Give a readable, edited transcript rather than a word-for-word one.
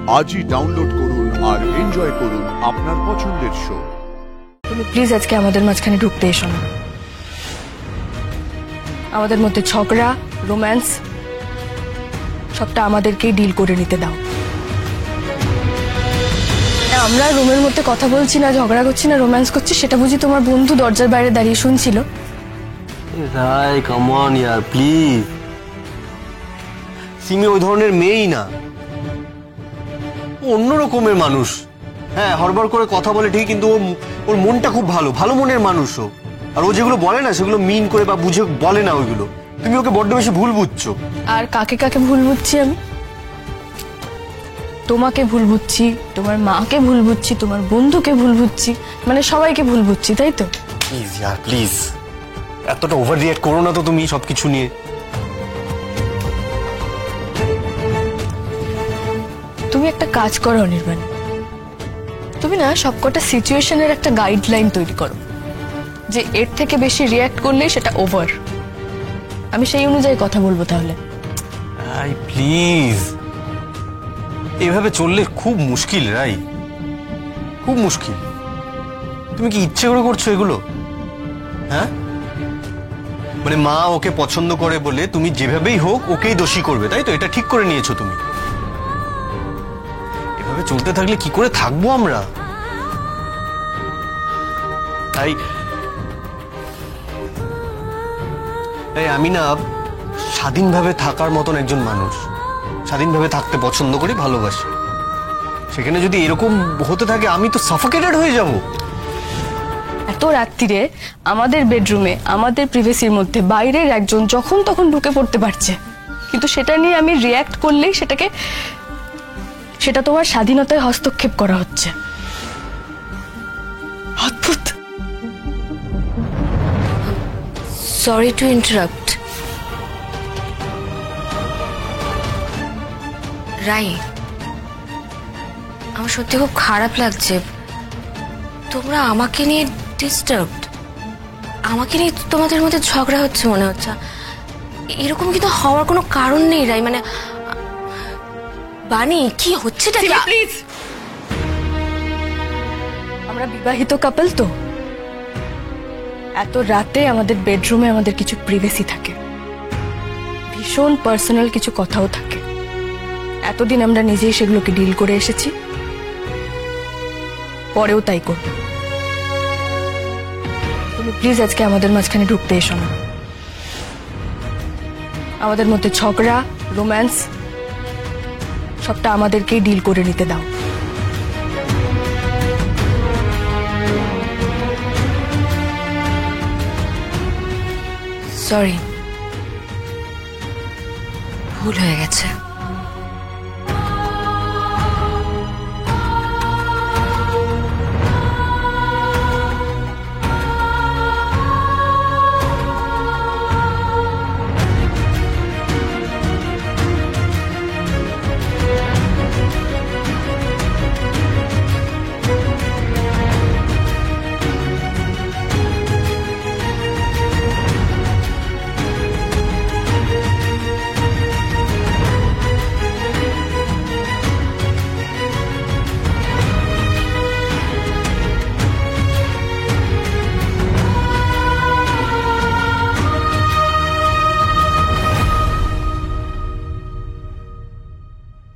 আজই ডাউনলোড করুন আর এনজয় করুন আপনার পছন্দের শো। তুমি প্লিজ আজকে আমাদের মাঝখানে ঢুকতে এসো না। আমাদের মধ্যে ঝগড়া, রোম্যান্স সবটা আমাদেরকেই ডিল করে নিতে দাও। আমরা রুমের মধ্যে কথা বলছি না, ঝগড়া করছি না, রোম্যান্স করছি, সেটা বুঝি তোমার বন্ধু দরজার বাইরে দাঁড়িয়ে শুনছিল? রাই কাম অন ইয়ার প্লিজ। সিমি ওই ধরনের মেয়েই না, অন্য রকমের মানুষ। হ্যাঁ, হড়বড় করে কথা বলে ঠিক, কিন্তু ওর মনটা খুব ভালো, ভালো মনের মানুষ ও। আর ও যেগুলো বলে না সেগুলো মিন করে বা বুঝে বলে না ওইগুলো। তুমি ওকে বড্ড বেশি ভুল বুঝছো। আর কাকে কাকে ভুল বুঝছি আমি? তোমাকে ভুল বুঝছি, তোমার মাকে ভুল বুঝছি, তোমার বন্ধুকে ভুল বুঝছি, মানে সবাইকে ভুল বুঝছি, তাই তো? প্লিজ ইয়ার প্লিজ, এতটা ওভার রিঅ্যাক্ট করো না তো তুমি সবকিছু নিয়ে। তুমি একটা কাজ করো অনির্বাণ, তুমি না সবকটা সিচুয়েশনের একটা গাইডলাইন তৈরি করো যে এর থেকে বেশি রিয়্যাক্ট করলে সেটা ওভার। আমি সেই অনুযায়ী কথা বলবো তাহলে। আই প্লিজ, এভাবে চললে খুব মুশকিল রাই, খুব মুশকিল। তুমি কি ইচ্ছে করে করছো এগুলো? হ্যাঁ, মানে মা ওকে পছন্দ করে বলে তুমি যেভাবেই হোক ওকেই দোষী করবে, তাই তো? এটা ঠিক করে নিয়েছো তুমি। এভাবে চলতে থাকলে কি করে থাকবো আমরা? তাই আমি না স্বাধীনভাবে থাকার মতন একজন মানুষ, স্বাধীনভাবে থাকতে পছন্দ করি, ভালোবাসি। সেখানে যদি এরকম হতে থাকে আমি তো সাফোকেটেড হয়ে যাব। এত রাত্রিরে আমাদের বেডরুমে, আমাদের প্রিভেসির মধ্যে বাইরের একজন যখন তখন ঢুকে পড়তে পারছে, কিন্তু সেটা নিয়ে আমি রিয়্যাক্ট করলেই সেটা তোমার স্বাধীনতায় হস্তক্ষেপ করা হচ্ছে। অদ্ভুত। Sorry to interrupt. রাই, আমার সত্যি খুব খারাপ লাগছে। তোমরা আমাকে নিয়ে ডিস্টার্বড, আমাকে নিয়ে তোমাদের মধ্যে ঝগড়া হচ্ছে মনে হচ্ছে। এরকম কিন্তু হওয়ার কোনো কারণ নেই রাই। মানে বানি, কি হচ্ছে? প্লিজ, আমরা বিবাহিত কাপল তো, এত রাতে আমাদের বেডরুমে আমাদের কিছু প্রিভেসি থাকে, ভীষণ পার্সোনাল কিছু কথাও থাকে। এতদিন আমরা নিজেই সেগুলোকে ডিল করে এসেছি, পরেও তাই করব। তুমি প্লিজ আজকে আমাদের মাঝখানে ঢুকতে এসো না। আমাদের মধ্যে ঝগড়া, রোম্যান্স সবটা আমাদেরকেই ডিল করে নিতে দাও। সরি, ভুল হয়ে গেছে।